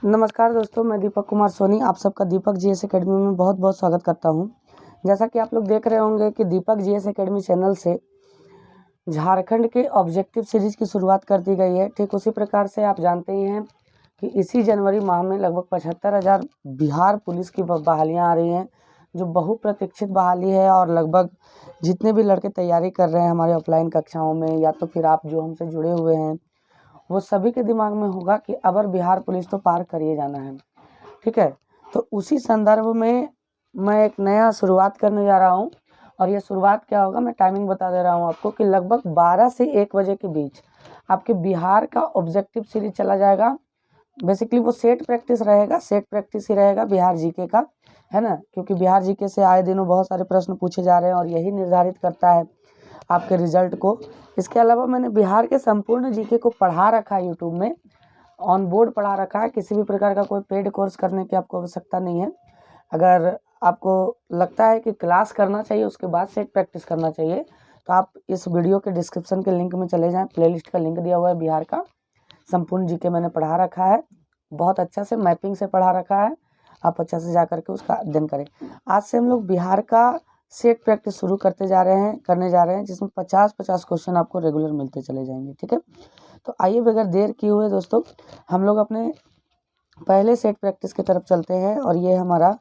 नमस्कार दोस्तों, मैं दीपक कुमार सोनी आप सबका दीपक जीएस एकेडमी में बहुत बहुत स्वागत करता हूं। जैसा कि आप लोग देख रहे होंगे कि दीपक जीएस एकेडमी चैनल से झारखंड के ऑब्जेक्टिव सीरीज की शुरुआत कर दी गई है। ठीक उसी प्रकार से आप जानते ही हैं कि इसी जनवरी माह में लगभग 75,000 बिहार पुलिस की बहालियाँ आ रही हैं, जो बहुप्रतीक्षित बहाली है। और लगभग जितने भी लड़के तैयारी कर रहे हैं हमारे ऑफलाइन कक्षाओं में, या तो फिर आप जो हमसे जुड़े हुए हैं, वो सभी के दिमाग में होगा कि अबर बिहार पुलिस तो पार करिए जाना है। ठीक है, तो उसी संदर्भ में मैं एक नया शुरुआत करने जा रहा हूं। और ये शुरुआत क्या होगा, मैं टाइमिंग बता दे रहा हूं आपको कि लगभग 12 से 1 बजे के बीच आपके बिहार का ऑब्जेक्टिव सीरीज चला जाएगा। बेसिकली वो सेट प्रैक्टिस रहेगा, सेट प्रैक्टिस ही रहेगा बिहार जीके का, है ना, क्योंकि बिहार जीके से आए दिनों बहुत सारे प्रश्न पूछे जा रहे हैं और यही निर्धारित करता है आपके रिजल्ट को। इसके अलावा मैंने बिहार के संपूर्ण जीके को पढ़ा रखा है, यूट्यूब में ऑन बोर्ड पढ़ा रखा है। किसी भी प्रकार का कोई पेड कोर्स करने की आपको आवश्यकता नहीं है। अगर आपको लगता है कि क्लास करना चाहिए उसके बाद सेट प्रैक्टिस करना चाहिए, तो आप इस वीडियो के डिस्क्रिप्शन के लिंक में चले जाएं। प्लेलिस्ट का लिंक दिया हुआ है, बिहार का संपूर्ण जीके मैंने पढ़ा रखा है, बहुत अच्छा से मैपिंग से पढ़ा रखा है। आप अच्छा से जा करके उसका अध्ययन करें। आज से हम लोग बिहार का सेट प्रैक्टिस शुरू करने जा रहे हैं, जिसमें 50-50 क्वेश्चन आपको रेगुलर मिलते चले जाएंगे। ठीक है, तो आइए बगैर देर किए हुए दोस्तों हम लोग अपने पहले सेट प्रैक्टिस की तरफ चलते हैं। और ये हमारा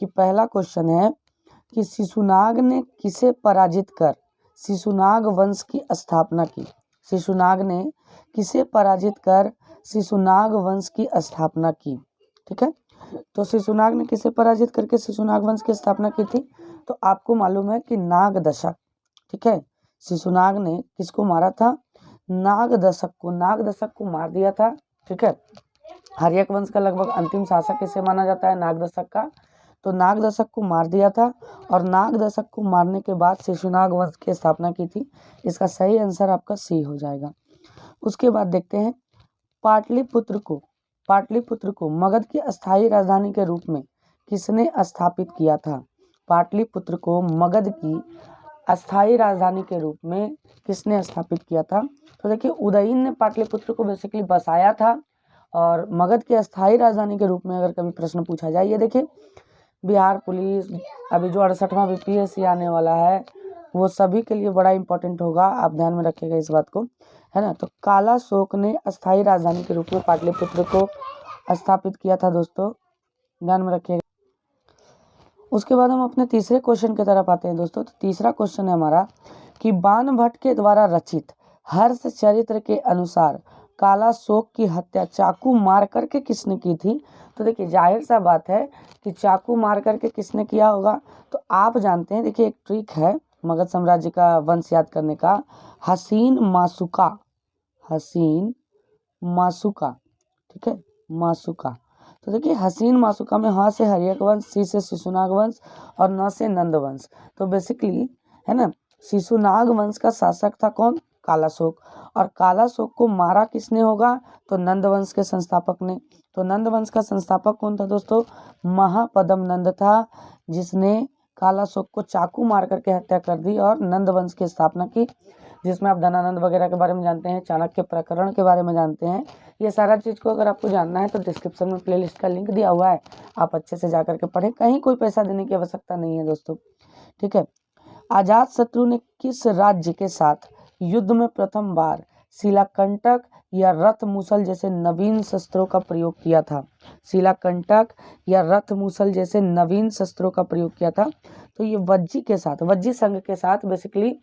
कि पहला क्वेश्चन है कि शिशुनाग ने किसे पराजित कर शिशुनाग वंश की स्थापना की। शिशुनाग ने किसे पराजित कर शिशुनाग वंश की स्थापना की। ठीक है, तो शिशुनाग ने किसे पराजित करके शिशुनाग वंश की स्थापना की थी, तो आपको मालूम है कि नागदशक। ठीक है, शिशुनाग ने किसको मारा था, नागदशक को मार दिया था। ठीक है, हर्यक वंश का लगभग अंतिम शासक इसे माना जाता है नागदशक का, तो नागदशक को मार दिया था। और नागदशक को मारने के बाद शिशुनाग वंश की स्थापना की थी। इसका सही आंसर आपका सी हो जाएगा। उसके बाद देखते हैं पाटलिपुत्र को मगध की अस्थायी राजधानी के रूप में किसने स्थापित किया था। पाटलिपुत्र को मगध की अस्थायी राजधानी के रूप में किसने स्थापित किया था। तो देखिए, उदयन ने पाटलिपुत्र को बेसिकली बसाया था। और मगध की अस्थायी राजधानी के रूप में अगर कभी प्रश्न पूछा जाए, ये देखिए बिहार पुलिस अभी जो 68वां बीपीएससी आने वाला है, वो सभी के लिए बड़ा इंपॉर्टेंट होगा। आप ध्यान में रखिएगा इस बात को, है ना। तो कालाशोक ने अस्थायी राजधानी के रूप में पाटलिपुत्र को स्थापित किया था दोस्तों, ध्यान में रखिएगा। उसके बाद हम अपने तीसरे क्वेश्चन की तरफ आते हैं दोस्तों। तो तीसरा क्वेश्चन है हमारा कि बाणभट्ट के द्वारा रचित हर्ष चरित्र के अनुसार कालाशोक की हत्या चाकू मार करके किसने की थी। तो देखिए, जाहिर सा बात है कि चाकू मार करके किसने किया होगा। तो आप जानते हैं, देखिए एक ट्रिक है मगध साम्राज्य का वंश याद करने का, हसीन मासुका। ठीक है, मासुका। तो देखिए, हसीन मासुका में ह से हर्यक वंश, सी से शिशुनाग वंश और न से नंद वंश। तो बेसिकली, है ना, शिशुनाग वंश का शासक था कौन, कालाशोक। और कालाशोक को मारा किसने होगा, तो नंद वंश के संस्थापक ने। तो नंद वंश का संस्थापक कौन था दोस्तों, महापद्म नंद था, जिसने कालाशोक को चाकू मार करके हत्या कर दी और नंद वंश की स्थापना की, जिसमें आप धनानंद वगैरह के बारे में जानते हैं, चाणक्य प्रकरण के बारे में जानते हैं। ये सारा चीज़ को अगर आपको जानना है तो डिस्क्रिप्शन में प्लेलिस्ट का लिंक दिया हुआ है, आप अच्छे से जा करके पढ़ें, कहीं कोई पैसा देने की आवश्यकता नहीं है दोस्तों। ठीक है, अजातशत्रु ने किस राज्य के साथ युद्ध में प्रथम बार शिलाकंटक या रथ मूसल जैसे नवीन शस्त्रों का प्रयोग किया था। शिलाकंटक या रथ मूसल जैसे नवीन शस्त्रों का प्रयोग किया था। तो ये वज्जी संघ के साथ बेसिकली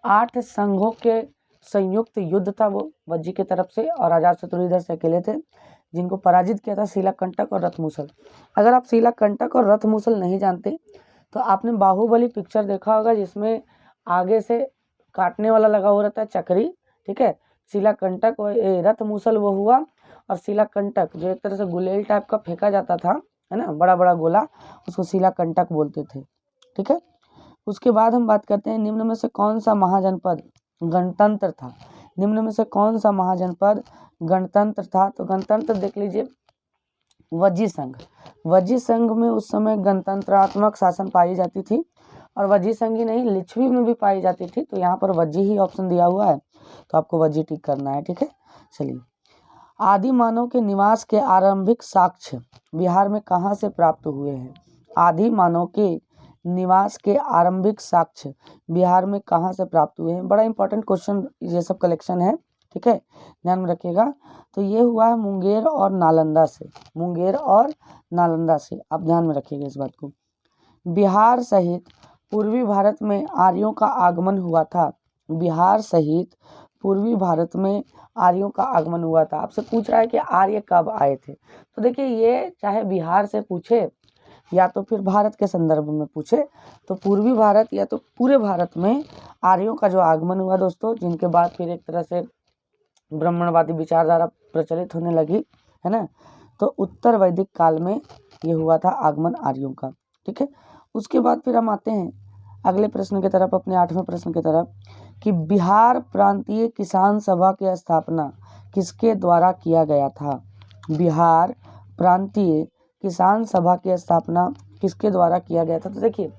8 संघों के संयुक्त युद्ध था, वो वज्जी की तरफ से, और अजातशत्रु इधर से अकेले थे, जिनको पराजित किया था शिलाकंटक और रथ मूसल। अगर आप शिलाकंटक और रथ मूसल नहीं जानते तो आपने बाहुबली पिक्चर देखा होगा, जिसमें आगे से काटने वाला लगा हुआ रहता है चक्री। ठीक है, शिलाकंटक रथ मूसल वो हुआ, और शिलाकंटक जो एक तरह से गुलेल टाइप का फेंका जाता था, है ना, बड़ा बड़ा गोला, उसको शिलाकंटक बोलते थे। ठीक है, उसके बाद हम बात करते हैं निम्न में से कौन सा महाजनपद गणतंत्र था। निम्न में से कौन सा महाजनपद गणतंत्र था। तो गणतंत्र देख लीजिए, वज्जी संघ में उस समय गणतंत्रात्मक शासन पाई जाती थी, और वज्जी संघ ही नहीं, लिच्छवी में भी पाई जाती थी। तो यहाँ पर वज्जी ही ऑप्शन दिया हुआ है, तो आपको वज्जी टिक करना है। ठीक है, चलिए आदि मानव के निवास के आरंभिक साक्ष्य बिहार में कहाँ से प्राप्त हुए हैं? आदि मानव के निवास के आरंभिक साक्ष्य बिहार में कहाँ से प्राप्त हुए हैं? बड़ा इंपॉर्टेंट क्वेश्चन ये सब कलेक्शन है, ठीक है, ध्यान में रखिएगा। तो ये हुआ है मुंगेर और नालंदा से, मुंगेर और नालंदा से, आप ध्यान में रखिएगा इस बात को। बिहार सहित पूर्वी भारत में आर्यों का आगमन हुआ था। बिहार सहित पूर्वी भारत में आर्यों का आगमन हुआ था। आपसे पूछ रहा है कि आर्य कब आए थे, तो देखिए ये चाहे बिहार से पूछे या तो फिर भारत के संदर्भ में पूछे, तो पूर्वी भारत या तो पूरे भारत में आर्यों का जो आगमन हुआ दोस्तों, जिनके बाद फिर एक तरह से ब्राह्मणवादी विचारधारा प्रचलित होने लगी, है ना। तो उत्तर वैदिक काल में ये हुआ था आगमन आर्यों का, ठीक है। उसके बाद फिर हम आते हैं अगले प्रश्न की तरफ, अपने 8वें प्रश्न की तरफ, कि बिहार प्रांतीय किसान सभा की स्थापना किसके द्वारा किया गया था? बिहार प्रांतीय किसान सभा की स्थापना किसके द्वारा किया गया था? तो देखिए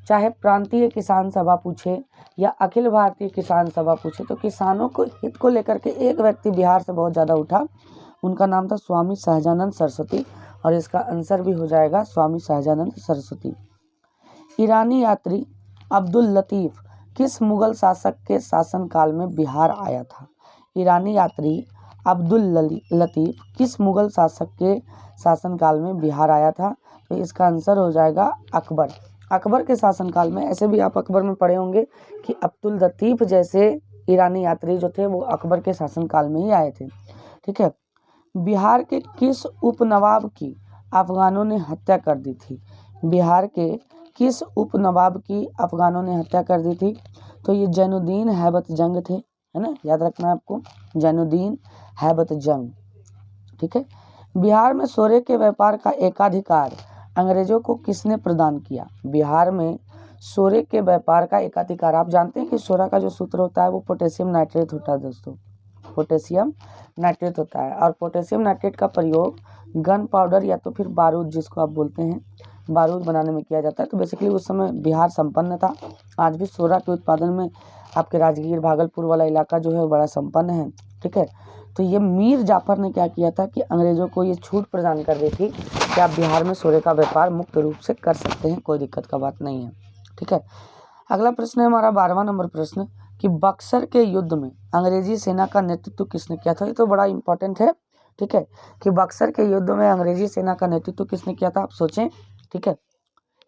चाहे प्रांतीय किसान सभा पूछे या अखिल भारतीय किसान सभा पूछे, तो किसानों को हित को लेकर के एक व्यक्ति बिहार से बहुत ज़्यादा उठा, उनका नाम था स्वामी सहजानंद सरस्वती, और इसका आंसर भी हो जाएगा स्वामी सहजानंद सरस्वती। ईरानी यात्री अब्दुल लतीफ़ किस मुगल शासक के शासनकाल में बिहार आया था? ईरानी यात्री अब्दुल लतीफ़ किस मुगल शासक के शासनकाल में बिहार आया था? तो इसका आंसर हो जाएगा अकबर। अकबर के शासनकाल में, ऐसे भी आप अकबर में पढ़े होंगे कि अब्दुल लतीफ़ जैसे ईरानी यात्री जो थे वो अकबर के शासनकाल में ही आए थे, ठीक है। बिहार के किस उपनवाब की अफगानों ने हत्या कर दी थी? बिहार के किस उपनवाब की अफगानों ने हत्या कर दी थी? तो ये जैनुद्दीन हैबत जंग थे, है ना, याद रखना है आपको, जैनुद्दीन हैबत जंग, ठीक है। बिहार में सोरे के व्यापार का एकाधिकार अंग्रेजों को किसने प्रदान किया? बिहार में सोरे के व्यापार का एकाधिकार, आप जानते हैं कि सोरा का जो सूत्र होता है वो पोटेशियम नाइट्रेट होता है दोस्तों, पोटेशियम नाइट्रेट होता है, और पोटेशियम नाइट्रेट का प्रयोग गन पाउडर या तो फिर बारूद, जिसको आप बोलते हैं, बारूद बनाने में किया जाता है। तो बेसिकली उस समय बिहार संपन्न था। आज भी सोरा के उत्पादन में आपके राजगीर भागलपुर वाला इलाका जो है बड़ा संपन्न है, ठीक है। तो ये मीर जाफर ने क्या किया था कि अंग्रेजों को ये छूट प्रदान कर दी थी कि आप बिहार में सोरे का व्यापार मुक्त रूप से कर सकते हैं, कोई दिक्कत का बात नहीं है, ठीक है। अगला प्रश्न है हमारा 12वां नंबर प्रश्न, कि बक्सर के युद्ध में अंग्रेजी सेना का नेतृत्व किसने किया था? ये तो बड़ा इंपॉर्टेंट है, ठीक है, कि बक्सर के युद्ध में अंग्रेजी सेना का नेतृत्व किसने किया था, आप सोचें, ठीक है।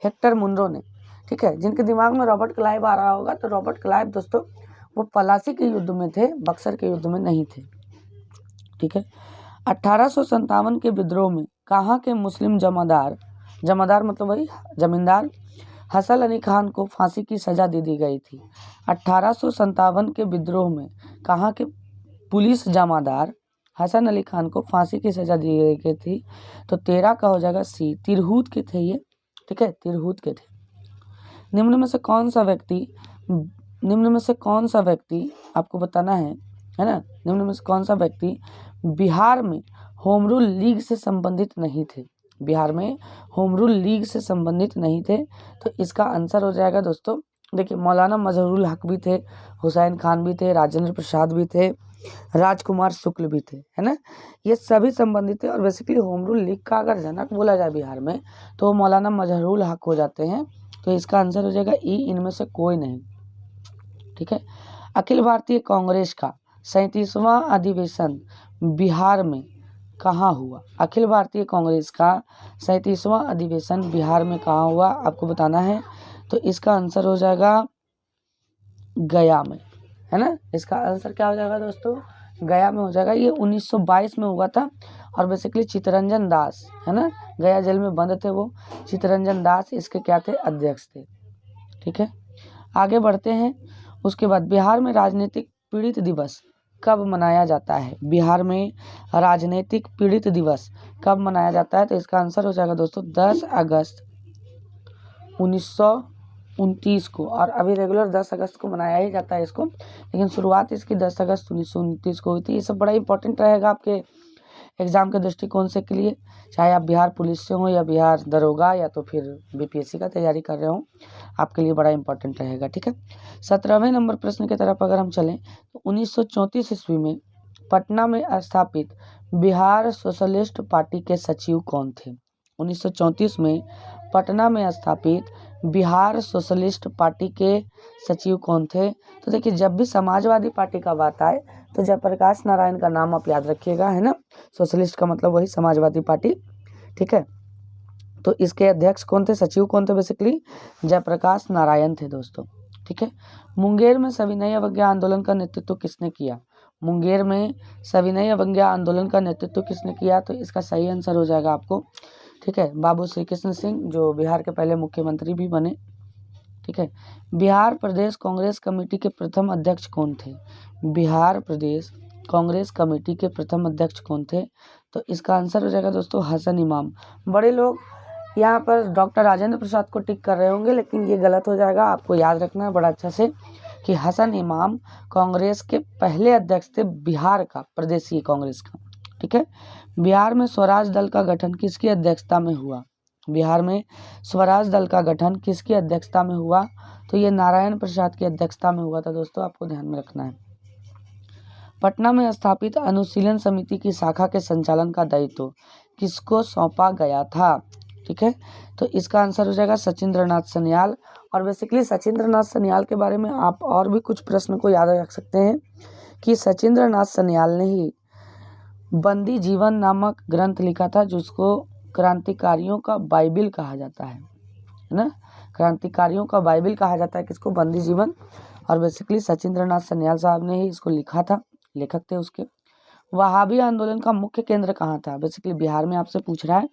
हेक्टर मुनरो ने, ठीक है। जिनके दिमाग में रॉबर्ट क्लाइव आ रहा होगा, तो रॉबर्ट क्लाइव दोस्तों वो पलासी के युद्ध में थे, बक्सर के युद्ध में नहीं थे, ठीक है। 1857 के विद्रोह में कहाँ के मुस्लिम जमादार, जमादार मतलब वही जमींदार, हसन अली खान को फांसी की सजा दे दी गई थी? 1857 के विद्रोह में कहाँ के पुलिस जमादार हसन अली खान को फांसी की सजा दी गई थी? तो 13 का हो जाएगा सी, तिरहुत के थे ये, ठीक है, तिरहुत के थे। निम्न में से कौन सा व्यक्ति आपको बताना है ना, निम्न में से कौन सा व्यक्ति बिहार में होम रूल लीग से संबंधित नहीं थे? बिहार में होम रूल लीग से संबंधित नहीं थे, तो इसका आंसर हो जाएगा दोस्तों, देखिए मौलाना मजहरुल हक भी थे, हुसैन खान भी थे, राजेंद्र प्रसाद भी थे, राजकुमार शुक्ल भी थे, है ना, ये सभी संबंधित थे। और बेसिकली होम रूल लीग का अगर जनक बोला जाए बिहार में तो मौलाना मजहरुल हक हो जाते हैं, तो इसका आंसर हो जाएगा ई, इनमें से कोई नहीं, ठीक है। अखिल भारतीय कांग्रेस का 37वां अधिवेशन बिहार में कहाँ हुआ? अखिल भारतीय कांग्रेस का 37वां अधिवेशन बिहार में कहाँ हुआ, आपको बताना है। तो इसका आंसर हो जाएगा गया में, है ना, इसका आंसर क्या हो जाएगा दोस्तों, गया में हो जाएगा। ये 1922 में हुआ था, और बेसिकली चित्तरंजन दास, है ना, गया जेल में बंद थे वो, चित्तरंजन दास इसके क्या थे, अध्यक्ष थे, ठीक है। आगे बढ़ते हैं। उसके बाद बिहार में राजनीतिक पीड़ित दिवस कब मनाया जाता है? बिहार में राजनीतिक पीड़ित दिवस कब मनाया जाता है? तो इसका आंसर हो जाएगा दोस्तों 10 अगस्त 1929 को, और अभी रेगुलर 10 अगस्त को मनाया ही जाता है इसको, लेकिन शुरुआत इसकी 10 अगस्त 1929 को हुई थी। ये सब बड़ा इंपॉर्टेंट रहेगा आपके एग्जाम के दृष्टिकोण से के लिए, चाहे आप बिहार पुलिस से हो या बिहार दरोगा या तो फिर बीपीएससी का तैयारी कर रहे हो, आपके लिए बड़ा इंपॉर्टेंट रहेगा, ठीक है। 17वें नंबर प्रश्न की तरफ अगर हम चलें, तो 1934 ईस्वी में पटना में स्थापित बिहार सोशलिस्ट पार्टी के सचिव कौन थे? 1934 में पटना में स्थापित बिहार सोशलिस्ट पार्टी के सचिव कौन थे? तो देखिए, जब भी समाजवादी पार्टी का बात आए तो जयप्रकाश नारायण का नाम आप याद रखिएगा, है ना। सोशलिस्ट का मतलब वही समाजवादी पार्टी, ठीक है। तो इसके अध्यक्ष कौन थे, सचिव कौन थे? बेसिकली जयप्रकाश नारायण थे दोस्तों, ठीक है। मुंगेर में सविनय अवज्ञा आंदोलन का नेतृत्व किसने किया? मुंगेर में सविनय अवज्ञा आंदोलन का नेतृत्व किसने किया? तो इसका सही आंसर हो जाएगा आपको, ठीक है, बाबू श्री कृष्ण सिंह, जो बिहार के पहले मुख्यमंत्री भी बने, ठीक है। बिहार प्रदेश कांग्रेस कमेटी के प्रथम अध्यक्ष कौन थे? बिहार प्रदेश कांग्रेस कमेटी के प्रथम अध्यक्ष कौन थे? तो इसका आंसर हो जाएगा दोस्तों हसन इमाम। बड़े लोग यहाँ पर डॉक्टर राजेंद्र प्रसाद को टिक कर रहे होंगे, लेकिन ये गलत हो जाएगा। आपको याद रखना है बड़ा अच्छा से कि हसन इमाम कांग्रेस के पहले अध्यक्ष थे, बिहार का प्रदेशीय कांग्रेस का, ठीक है। बिहार में स्वराज दल का गठन किसकी अध्यक्षता में हुआ? बिहार में स्वराज दल का गठन किसकी अध्यक्षता में हुआ? तो ये नारायण प्रसाद की अध्यक्षता में हुआ था दोस्तों, आपको ध्यान में रखना है। पटना में स्थापित अनुशीलन समिति की शाखा के संचालन का दायित्व किसको सौंपा गया था? ठीक है, तो इसका आंसर हो जाएगा सचिंद्र नाथ सन्याल। और बेसिकली सचिंद्र नाथ सन्याल के बारे में आप और भी कुछ प्रश्न को याद रख सकते हैं कि सचिंद्र नाथ सन्याल ने ही बंदी जीवन नामक ग्रंथ लिखा था, जिसको क्रांतिकारियों का बाइबिल कहा जाता है ना। क्रांतिकारियों का बाइबिल कहा जाता है किसको? बंदी जीवन। और बेसिकली सचिंद्र नाथ सन्याल साहब ने ही इसको लिखा था, लेखक थे उसके। वहाबी आंदोलन का मुख्य केंद्र कहाँ था? बेसिकली बिहार में आपसे पूछ रहा है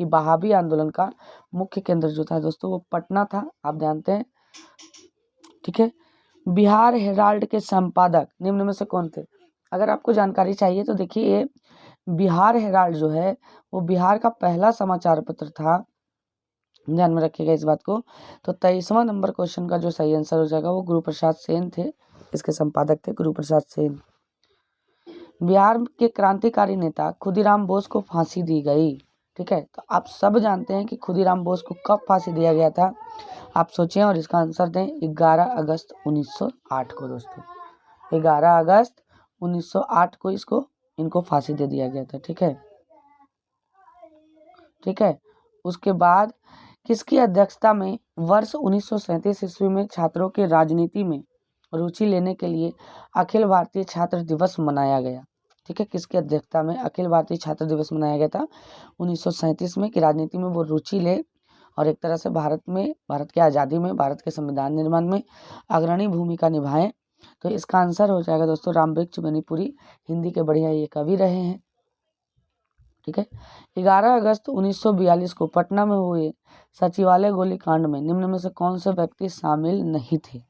कि वहाबी आंदोलन का मुख्य केंद्र जो था दोस्तों वो पटना था, आप जानते हैं, ठीक है। बिहार हेराल्ड के संपादक निम्न में से कौन थे? अगर आपको जानकारी चाहिए तो देखिए, ये बिहार हेराल्ड जो है वो बिहार का पहला समाचार पत्र था, ध्यान में रखिएगा इस बात को। तो 23वां नंबर क्वेश्चन का जो सही आंसर हो जाएगा वो गुरु प्रसाद सेन थे, इसके संपादक थे गुरु प्रसाद सेन। बिहार के क्रांतिकारी नेता खुदीराम बोस को फांसी दी गई, ठीक है। तो आप सब जानते हैं कि खुदीराम बोस को कब फांसी दिया गया था, आप सोचें और इसका आंसर दें। 11 अगस्त 1908 को दोस्तों, 11 अगस्त 1908 को इनको फांसी दे दिया गया था, ठीक है, ठीक है। उसके बाद किसकी अध्यक्षता में वर्ष 1937 ईस्वी में छात्रों के राजनीति में रुचि लेने के लिए अखिल भारतीय छात्र दिवस मनाया गया? ठीक है, किसकी अध्यक्षता में अखिल भारतीय छात्र दिवस मनाया गया था 1937 में, कि राजनीति में वो रुचि ले और एक तरह से भारत की आज़ादी में, भारत के संविधान निर्माण में अग्रणी भूमिका निभाएं। तो इसका आंसर हो जाएगा दोस्तों रामवृक्ष मणिपुरी, हिंदी के बढ़िया ये कवि रहे हैं, ठीक है। 11 अगस्त 1942 को पटना में हुए सचिवालय गोलीकांड में निम्न में से कौन से व्यक्ति शामिल नहीं थे?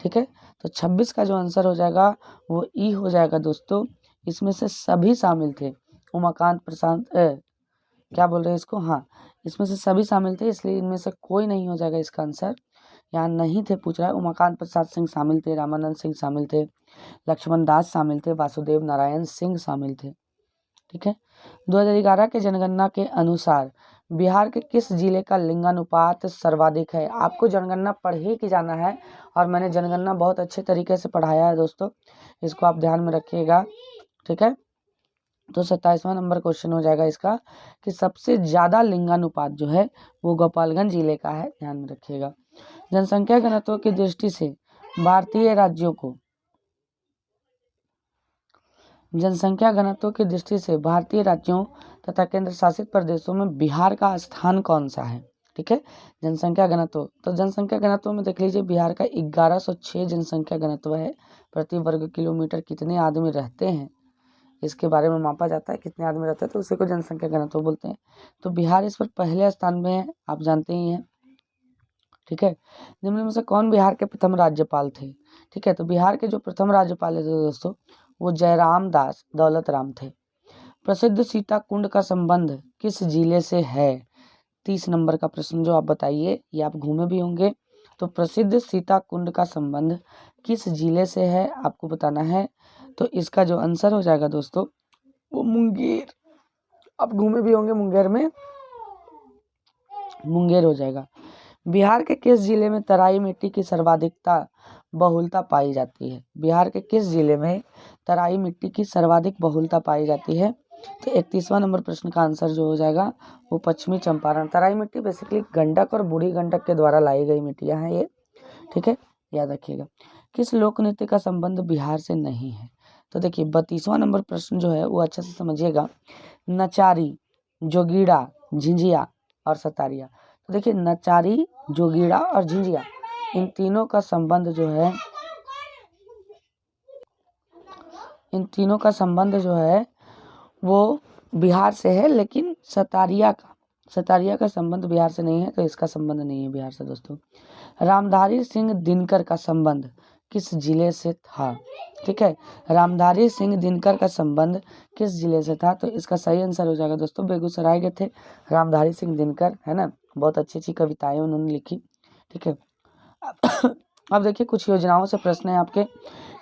ठीक है, तो 26 का जो आंसर हो जाएगा वो ई हो जाएगा दोस्तों। इसमें से सभी शामिल थे, उमाकांत प्रसाद क्या बोल रहे हैं इसको, हाँ, इसमें से सभी शामिल थे, इसलिए इनमें से कोई नहीं हो जाएगा इसका आंसर। यहाँ नहीं थे पूछ रहा है। उमाकांत प्रसाद सिंह शामिल थे, रामानंद सिंह शामिल थे, लक्ष्मण दास शामिल थे, वासुदेव नारायण सिंह शामिल थे, ठीक है। 2011 के जनगणना के अनुसार बिहार के किस जिले का लिंगानुपात सर्वाधिक है? आपको जनगणना पढ़ ही के जाना है और मैंने जनगणना बहुत अच्छे तरीके से पढ़ाया है दोस्तों, इसको आप ध्यान में रखिएगा, ठीक है। तो 27वां नंबर क्वेश्चन हो जाएगा इसका कि सबसे ज़्यादा लिंगानुपात जो है वो गोपालगंज जिले का है, ध्यान में रखिएगा। जनसंख्या घनत्व की दृष्टि से भारतीय राज्यों को जनसंख्या घनत्व की दृष्टि से भारतीय राज्यों तथा केंद्र शासित प्रदेशों में बिहार का स्थान कौन सा है? ठीक है, जनसंख्या घनत्व, तो जनसंख्या घनत्व में देख लीजिए बिहार का 1106 जनसंख्या घनत्व है। प्रति वर्ग किलोमीटर कितने आदमी रहते हैं इसके बारे में मापा जाता है, कितने आदमी रहते हैं, तो उसी को जनसंख्या घनत्व बोलते हैं। तो बिहार इस पर पहले स्थान में है, आप जानते ही हैं, ठीक है। निम्न में से कौन बिहार के प्रथम राज्यपाल थे? ठीक है, तो बिहार के जो प्रथम राज्यपाल थे दोस्तों वो जयराम दास दौलत राम थे। प्रसिद्ध सीता कुंड का संबंध किस जिले से है? 30 नंबर का प्रश्न जो आप बताइए, ये आप घूमे भी होंगे। तो प्रसिद्ध सीता कुंड का संबंध किस जिले से है आपको बताना है। तो इसका जो आंसर हो जाएगा दोस्तों वो मुंगेर, आप घूमे भी होंगे मुंगेर में, मुंगेर हो जाएगा। बिहार के किस जिले में तराई मिट्टी की सर्वाधिकता बहुलता पाई जाती है? बिहार के किस जिले में तराई मिट्टी की सर्वाधिक बहुलता पाई जाती है? तो 31वां नंबर प्रश्न का आंसर जो हो जाएगा वो पश्चिमी चंपारण। तराई मिट्टी बेसिकली गंडक और बूढ़ी गंडक के द्वारा लाई गई मिट्टियाँ हैं ये, ठीक है, याद रखिएगा। किस लोक नृत्य का संबंध बिहार से नहीं है? तो देखिए 32वां नंबर प्रश्न जो है वो अच्छे से समझिएगा। नचारी, जोगीड़ा, झिंझिया और सतारिया। तो देखिए नचारी, जोगीड़ा और झिंझिया, इन तीनों का संबंध जो है वो बिहार से है, लेकिन सतारिया का संबंध बिहार से नहीं है, तो इसका संबंध नहीं है बिहार से दोस्तों। रामधारी सिंह दिनकर का संबंध किस जिले से था? ठीक है, रामधारी सिंह दिनकर का संबंध किस जिले से था? तो इसका सही आंसर हो जाएगा दोस्तों बेगूसराय के थे रामधारी सिंह दिनकर, है ना। बहुत अच्छी अच्छी कविताएं उन्होंने लिखी, ठीक है। अब देखिए कुछ योजनाओं से प्रश्न है आपके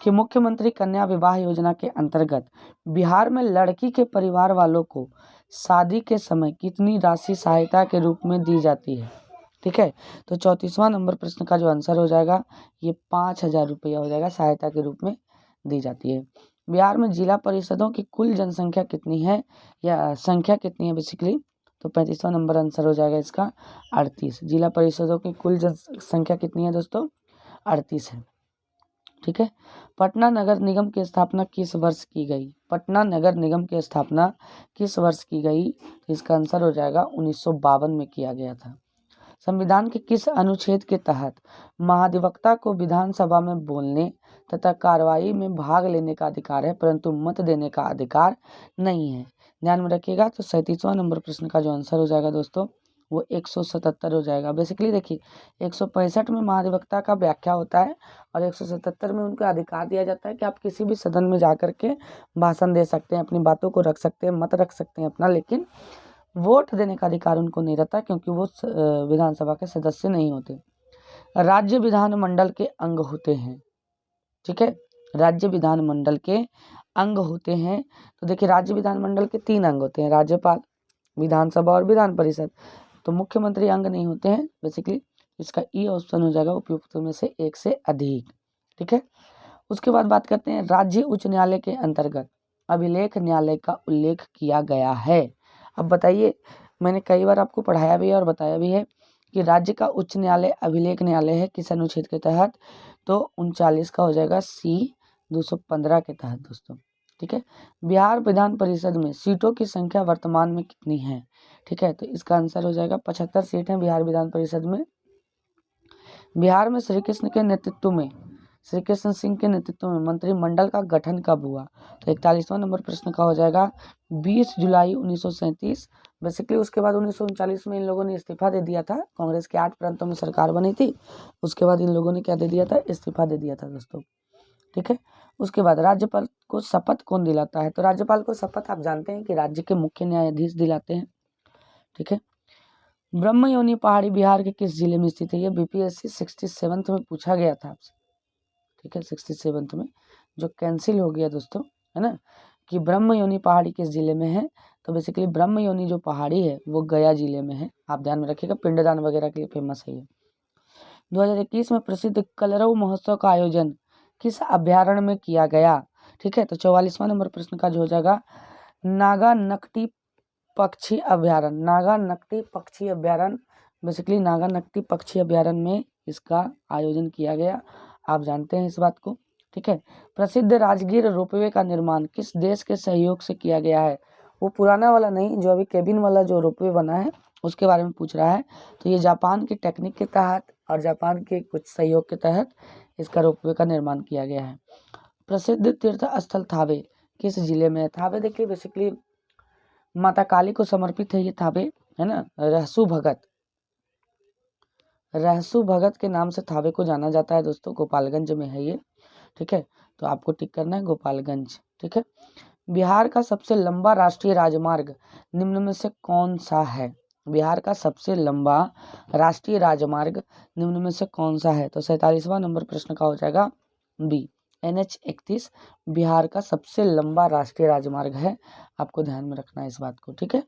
कि मुख्यमंत्री कन्या विवाह योजना के अंतर्गत बिहार में लड़की के परिवार वालों को शादी के समय कितनी राशि सहायता के रूप में दी जाती है? ठीक है, तो 34वां नंबर प्रश्न का जो आंसर हो जाएगा ये 5,000 रुपया हो जाएगा, सहायता के रूप में दी जाती है। बिहार में जिला परिषदों की कुल जनसंख्या कितनी है या संख्या कितनी है बेसिकली? तो 35वां नंबर आंसर हो जाएगा इसका 38। जिला परिषदों की कुल जनसंख्या कितनी है दोस्तों? 38 है, ठीक है। पटना नगर निगम की स्थापना किस वर्ष की गई? पटना नगर निगम की स्थापना किस वर्ष की गई? तो इसका आंसर हो जाएगा 1952 में किया गया था। संविधान के किस अनुच्छेद के तहत महाधिवक्ता को विधानसभा में बोलने तथा कार्रवाई में भाग लेने का अधिकार है, परंतु मत देने का अधिकार नहीं है? ध्यान में रखिएगा। तो 37वां नंबर प्रश्न का जो आंसर हो जाएगा दोस्तों वो 177 हो जाएगा। बेसिकली देखिए 165 में महाधिवक्ता का व्याख्या होता है और 177 में उनको अधिकार दिया जाता है कि आप किसी भी सदन में जा कर के भाषण दे सकते हैं, अपनी बातों को रख सकते हैं, मत रख सकते हैं अपना, लेकिन वोट देने का अधिकार उनको नहीं रहता क्योंकि वो विधानसभा के सदस्य नहीं होते। राज्य विधानमंडल के अंग होते हैं, ठीक है, राज्य विधानमंडल के अंग होते हैं। तो देखिए राज्य विधानमंडल के 3 अंग होते हैं, राज्यपाल, विधानसभा और विधान परिषद। तो मुख्यमंत्री अंग नहीं होते हैं बेसिकली। इसका ई ऑप्शन हो जाएगा उपयुक्त में से एक से अधिक, ठीक है। उसके बाद बात करते हैं राज्य उच्च न्यायालय के अंतर्गत अभिलेख न्यायालय का उल्लेख किया गया है। अब बताइए, मैंने कई बार आपको पढ़ाया भी है और बताया भी है कि राज्य का उच्च न्यायालय अभिलेख न्यायालय है किस अनुच्छेद के तहत? तो 39 का हो जाएगा सी 215 के तहत दोस्तों, ठीक है। बिहार विधान परिषद में सीटों की संख्या वर्तमान में कितनी है? ठीक है, तो इसका आंसर हो जाएगा 75 सीट हैं बिहार विधान परिषद में। बिहार में श्री कृष्ण सिंह के नेतृत्व में मंत्रिमंडल का गठन कब हुआ? तो 41वां नंबर प्रश्न का हो जाएगा 20 जुलाई 1937। बेसिकली उसके बाद 1939 में इन लोगों ने इस्तीफा दे दिया था। कांग्रेस के 8 प्रांतों में सरकार बनी थी, उसके बाद इन लोगों ने क्या दे दिया था? इस्तीफा दे दिया था दोस्तों, ठीक है। उसके बाद राज्यपाल को शपथ कौन दिलाता है? तो राज्यपाल को शपथ आप जानते हैं कि राज्य के मुख्य न्यायाधीश दिलाते हैं, ठीक है। ब्रह्मयोनी पहाड़ी बिहार के किस जिले में स्थित है? ये बीपीएससी 67th में पूछा गया था आपसे, ठीक है, 67th में, जो कैंसिल हो गया दोस्तों, है ना, कि ब्रह्मयोनी पहाड़ी किस जिले में है? तो बेसिकली ब्रह्मयोनी जो पहाड़ी है वो गया जिले में है। आप ध्यान में रखिएगा, पिंडदान वगैरह के लिए फेमस है ये। 2021 में प्रसिद्ध कलरव महोत्सव का आयोजन किस अभ्यारण्य में किया गया? ठीक है, तो 44वां नंबर प्रश्न का जो हो जाएगा नागा नकटी पक्षी अभ्यारण्य। नागा नकटी पक्षी अभ्यारण्य, बेसिकली नागा नकटी पक्षी अभ्यारण्य में इसका आयोजन किया गया, आप जानते हैं इस बात को, ठीक है। प्रसिद्ध राजगीर रोपवे का निर्माण किस देश के सहयोग से किया गया है? वो पुराना वाला नहीं, जो अभी केबिन वाला जो रोपवे बना है उसके बारे में पूछ रहा है। तो ये जापान की टेक्निक के तहत और जापान के कुछ सहयोग के तहत इसका रोपवे का निर्माण किया गया है। प्रसिद्ध तीर्थ स्थल थावे किस जिले में है? थावे देखिए बेसिकली माता काली को समर्पित है ये थावे, है ना। रहसु भगत के नाम से थावे को जाना जाता है दोस्तों, गोपालगंज में है ये, ठीक है। तो आपको टिक करना है गोपालगंज, ठीक है। बिहार का सबसे लंबा राष्ट्रीय राजमार्ग निम्न में से कौन सा है? बिहार का सबसे लंबा राष्ट्रीय राजमार्ग निम्न में से कौन सा है? तो 47वां नंबर प्रश्न का हो जाएगा बी, NH 31 बिहार का सबसे लंबा राष्ट्रीय राजमार्ग है। आपको ध्यान में रखना है इस बात को, ठीक है।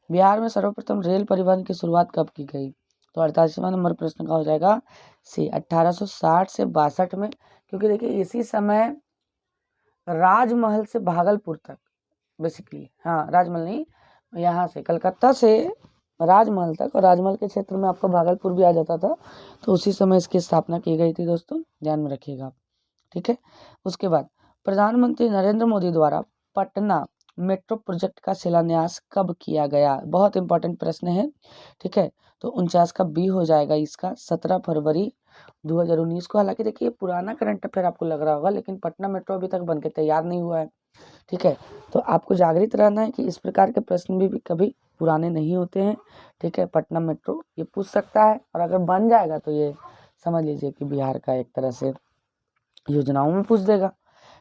बिहार में सर्वप्रथम रेल परिवहन की शुरुआत कब की गई? तो 48वां नंबर प्रश्न का हो जाएगा सी, 1860 से 62 में, क्योंकि देखिए इसी समय राजमहल से भागलपुर तक बेसिकली, हाँ राजमहल नहीं, यहाँ से कलकत्ता से राजमहल तक, और राजमहल के क्षेत्र में आपको भागलपुर भी आ जाता था, तो उसी समय इसकी स्थापना की गई थी दोस्तों, ध्यान में रखिएगा आप, ठीक है। उसके बाद प्रधानमंत्री नरेंद्र मोदी द्वारा पटना मेट्रो प्रोजेक्ट का शिलान्यास कब किया गया? बहुत इंपॉर्टेंट प्रश्न है, ठीक है। तो 49 का बी हो जाएगा इसका, 17 फरवरी 2019 को। हालांकि देखिए पुराना करंट अफेयर आपको लग रहा होगा, लेकिन पटना मेट्रो अभी तक बनके तैयार नहीं हुआ है, ठीक है। तो आपको जागृत रहना है कि इस प्रकार के प्रश्न भी कभी पुराने नहीं होते हैं, ठीक है। पटना मेट्रो ये पूछ सकता है, और अगर बन जाएगा तो ये समझ लीजिए कि बिहार का एक तरह से योजनाओं में पूछ देगा,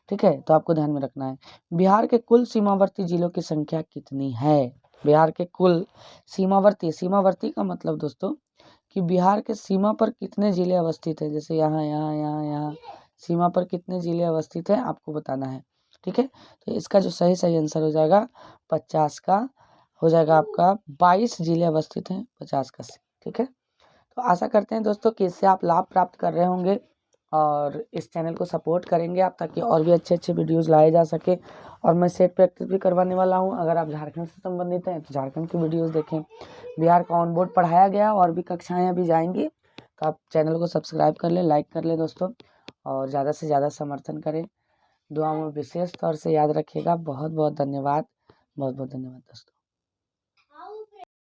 ठीक है। तो आपको ध्यान में रखना है, बिहार के कुल सीमावर्ती जिलों की संख्या कितनी है? बिहार के कुल सीमावर्ती, सीमावर्ती का मतलब दोस्तों कि बिहार के सीमा पर कितने जिले अवस्थित हैं, जैसे यहाँ यहाँ यहाँ यहाँ सीमा पर कितने जिले अवस्थित हैं आपको बताना है, ठीक है। तो इसका जो सही सही आंसर हो जाएगा 50 का हो जाएगा आपका, 22 जिले अवस्थित हैं 50 का, ठीक है। तो आशा करते हैं दोस्तों कि इससे आप लाभ प्राप्त कर रहे होंगे, और इस चैनल को सपोर्ट करेंगे आप, ताकि और भी अच्छे अच्छे वीडियोस लाए जा सके। और मैं सेट प्रैक्टिस भी करवाने वाला हूं, अगर आप झारखंड से संबंधित हैं तो झारखंड की वीडियोस देखें। बिहार का ऑन बोर्ड पढ़ाया गया, और भी कक्षाएं अभी जाएंगी, तो आप चैनल को सब्सक्राइब कर लें, लाइक कर लें दोस्तों, और ज़्यादा से ज़्यादा समर्थन करें। दुआ में विशेष तौर से याद रखिएगा। बहुत बहुत धन्यवाद, बहुत बहुत धन्यवाद दोस्तों।